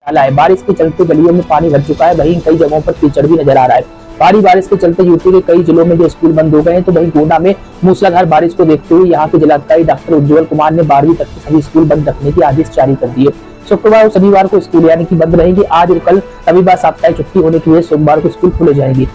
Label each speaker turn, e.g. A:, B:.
A: डाला है। बारिश के चलते गलियों में पानी भर चुका है, वहीं कई जगहों पर कीचड़ भी नजर आ रहा है। भारी बारिश के चलते यूपी के कई जिलों में जो स्कूल बंद हो गए हैं, तो वहीं गोंडा में मूसलाधार बारिश को देखते हुए यहाँ के जिलाधिकारी डॉक्टर उज्जवल कुमार ने 12वीं तक के सभी स्कूल बंद रखने के आदेश जारी कर दिए। शुक्रवार और शनिवार को स्कूल यानी कि बंद रहेंगे। आज और कल रविवार साप्ताहिक छुट्टी होने की वजह से सोमवार को स्कूल खुले जाएंगे।